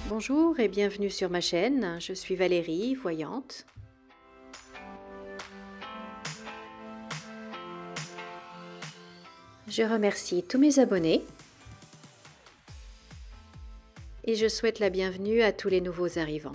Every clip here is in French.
Bonjour et bienvenue sur ma chaîne, je suis Valérie, voyante. Je remercie tous mes abonnés et je souhaite la bienvenue à tous les nouveaux arrivants.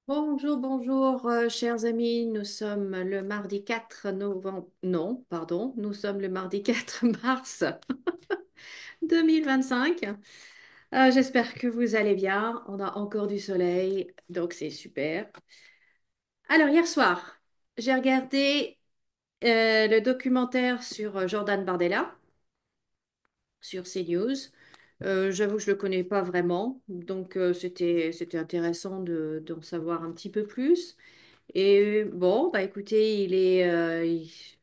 Bonjour, bonjour, chers amis, nous sommes le mardi 4 novembre, non, pardon, nous sommes le mardi 4 mars 2025. J'espère que vous allez bien, on a encore du soleil, donc c'est super. Alors, hier soir, j'ai regardé le documentaire sur Jordan Bardella sur CNews. J'avoue que je ne le connais pas vraiment, donc c'était intéressant d'en savoir un petit peu plus. Et bon, bah écoutez,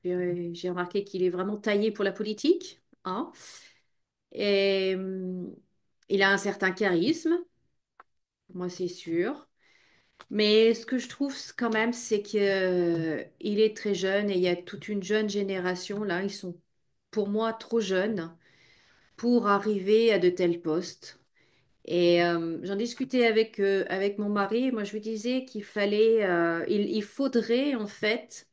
j'ai remarqué qu'il est vraiment taillé pour la politique, hein. Et il a un certain charisme, moi c'est sûr. Mais ce que je trouve quand même, c'est qu'il est très jeune et il y a toute une jeune génération là. Ils sont pour moi trop jeunes pour arriver à de tels postes. Et j'en discutais avec mon mari. Et moi, je lui disais il faudrait en fait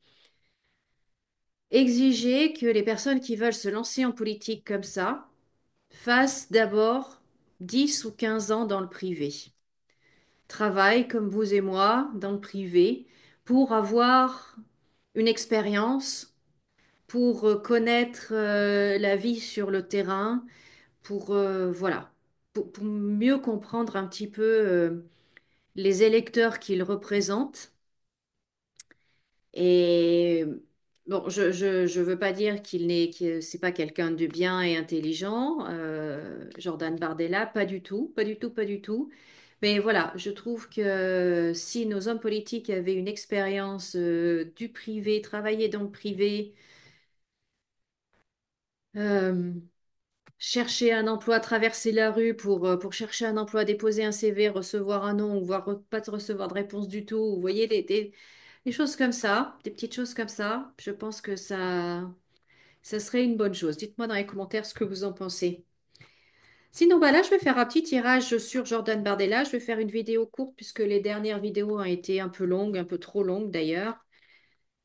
exiger que les personnes qui veulent se lancer en politique comme ça fassent d'abord 10 ou 15 ans dans le privé. Travaillent comme vous et moi dans le privé pour avoir une expérience, pour connaître la vie sur le terrain, voilà, pour mieux comprendre un petit peu les électeurs qu'ils représentent. Et bon, je veux pas dire que c'est pas quelqu'un de bien et intelligent, Jordan Bardella, pas du tout, pas du tout, pas du tout. Mais voilà, je trouve que si nos hommes politiques avaient une expérience du privé, travailler dans le privé, euh, chercher un emploi, traverser la rue pour chercher un emploi, déposer un CV, recevoir un non, ou pas de recevoir de réponse du tout. Vous voyez, des choses comme ça, des petites choses comme ça. Je pense que ça serait une bonne chose. Dites-moi dans les commentaires ce que vous en pensez. Sinon, bah là, je vais faire un petit tirage sur Jordan Bardella. Je vais faire une vidéo courte puisque les dernières vidéos ont été un peu longues, un peu trop longues d'ailleurs.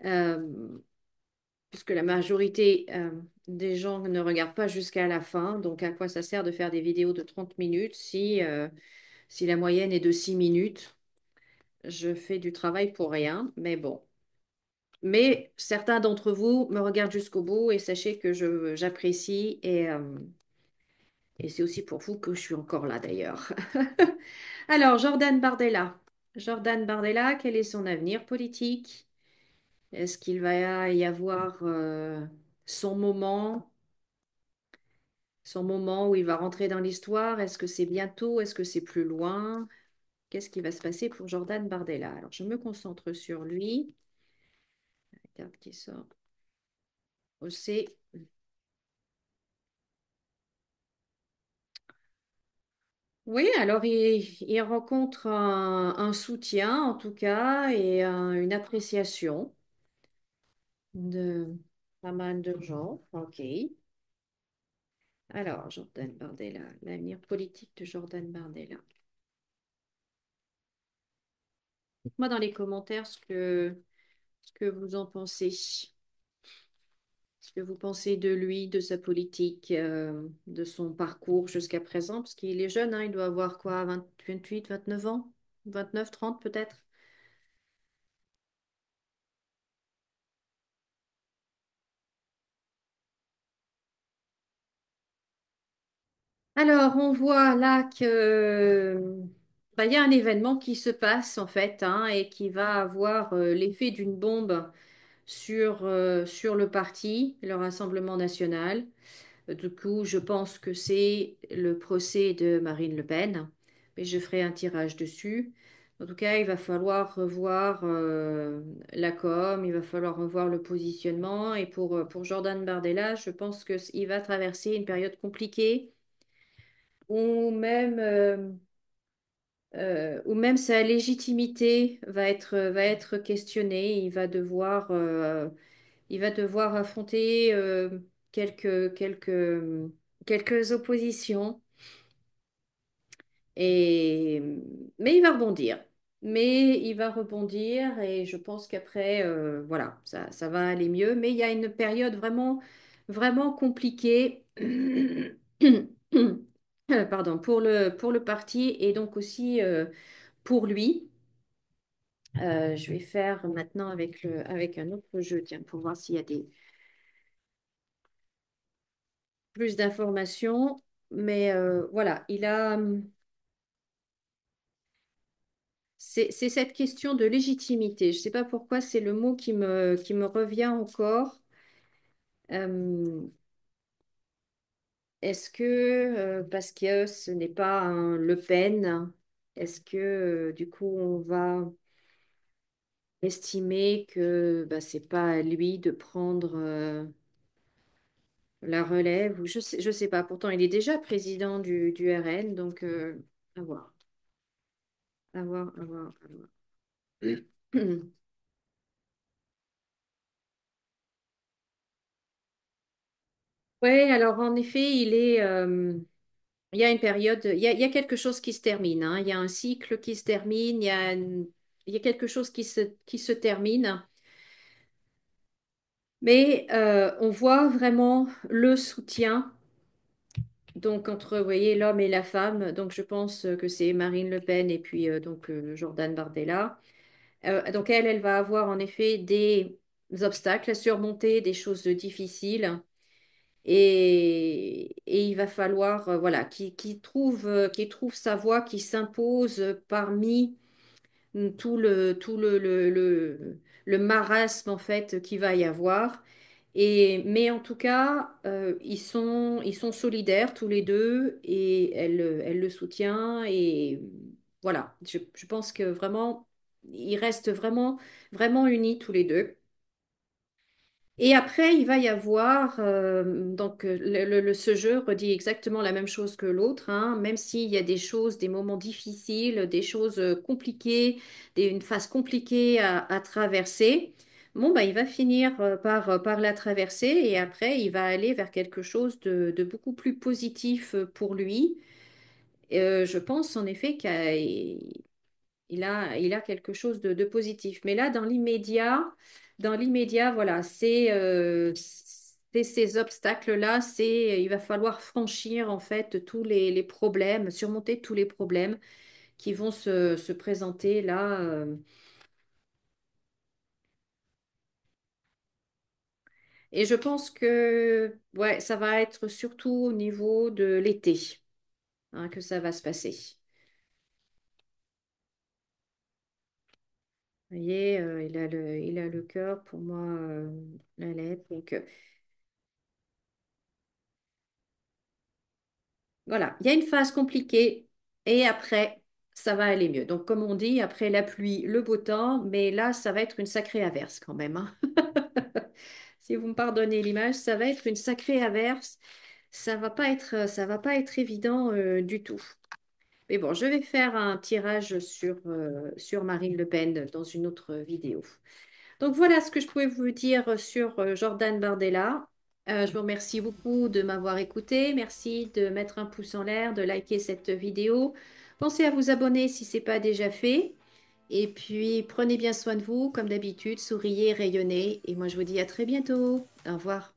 Euh, Puisque la majorité des gens ne regardent pas jusqu'à la fin. Donc, à quoi ça sert de faire des vidéos de 30 minutes si la moyenne est de 6 minutes? Je fais du travail pour rien, mais bon. Mais certains d'entre vous me regardent jusqu'au bout et sachez que j'apprécie et c'est aussi pour vous que je suis encore là d'ailleurs. Alors, Jordan Bardella. Jordan Bardella, quel est son avenir politique? Est-ce qu'il va y avoir son moment? Son moment où il va rentrer dans l'histoire, est-ce que c'est bientôt? Est-ce que c'est plus loin? Qu'est-ce qui va se passer pour Jordan Bardella? Alors, je me concentre sur lui. La carte qui sort. C'est oui, alors il rencontre un soutien en tout cas et une appréciation de pas mal de gens. Ok. Alors, Jordan Bardella, l'avenir politique de Jordan Bardella. Dites-moi dans les commentaires ce que vous en pensez. Ce que vous pensez de lui, de sa politique, de son parcours jusqu'à présent, parce qu'il est jeune, hein, il doit avoir quoi, 28, 29 ans? 29, 30 peut-être? Alors, on voit là que bah, il y a un événement qui se passe en fait, hein, et qui va avoir l'effet d'une bombe sur le parti, le Rassemblement national. Du coup, je pense que c'est le procès de Marine Le Pen, mais je ferai un tirage dessus. En tout cas, il va falloir revoir la com, il va falloir revoir le positionnement. Et pour Jordan Bardella, je pense qu'il va traverser une période compliquée ou même ou même sa légitimité va être questionnée. Il va devoir affronter quelques oppositions. Et, mais il va rebondir. Mais il va rebondir et je pense qu'après, voilà, ça va aller mieux. Mais il y a une période vraiment compliquée, pardon, pour le parti et donc aussi pour lui. Je vais faire maintenant avec un autre jeu, tiens, pour voir s'il y a plus d'informations. Mais voilà, c'est cette question de légitimité. Je ne sais pas pourquoi c'est le mot qui me revient encore. Euh, est-ce que parce que ce n'est pas un Le Pen, est-ce que du coup on va estimer que bah, c'est pas à lui de prendre la relève ou je sais pas. Pourtant il est déjà président du RN, donc à voir, à voir, à voir, à voir. Oui, alors en effet, il y a une période, il y a quelque chose qui se termine, hein. Il y a un cycle qui se termine, il y a quelque chose qui se termine. Mais on voit vraiment le soutien, donc entre, vous voyez, l'homme et la femme. Donc je pense que c'est Marine Le Pen et puis Jordan Bardella. Donc elle va avoir en effet des obstacles à surmonter, des choses difficiles. Et il va falloir voilà, qu'il trouve sa voie, qui s'impose parmi le marasme en fait qu'il va y avoir. Mais en tout cas, ils sont solidaires tous les deux et elle le soutient. Et voilà, je pense que vraiment, ils restent vraiment unis tous les deux. Et après, il va y avoir, ce jeu redit exactement la même chose que l'autre, hein, même s'il y a des choses, des moments difficiles, des choses compliquées, une phase compliquée à traverser. Bon, bah, il va finir par la traverser et après, il va aller vers quelque chose de beaucoup plus positif pour lui. Je pense en effet qu'il il a quelque chose de positif. Mais là, dans l'immédiat, voilà, c'est ces obstacles-là, il va falloir franchir en fait tous les problèmes, surmonter tous les problèmes qui vont se présenter là. Et je pense que ouais, ça va être surtout au niveau de l'été, hein, que ça va se passer. Vous voyez, il a le cœur pour moi, la lettre. Donc, voilà, il y a une phase compliquée et après, ça va aller mieux. Donc, comme on dit, après la pluie, le beau temps, mais là, ça va être une sacrée averse quand même, hein. Si vous me pardonnez l'image, ça va être une sacrée averse. Ça va pas être évident du tout. Mais bon, je vais faire un tirage sur Marine Le Pen dans une autre vidéo. Donc voilà ce que je pouvais vous dire sur Jordan Bardella. Je vous remercie beaucoup de m'avoir écouté. Merci de mettre un pouce en l'air, de liker cette vidéo. Pensez à vous abonner si ce n'est pas déjà fait. Et puis prenez bien soin de vous, comme d'habitude, souriez, rayonnez. Et moi je vous dis à très bientôt. Au revoir.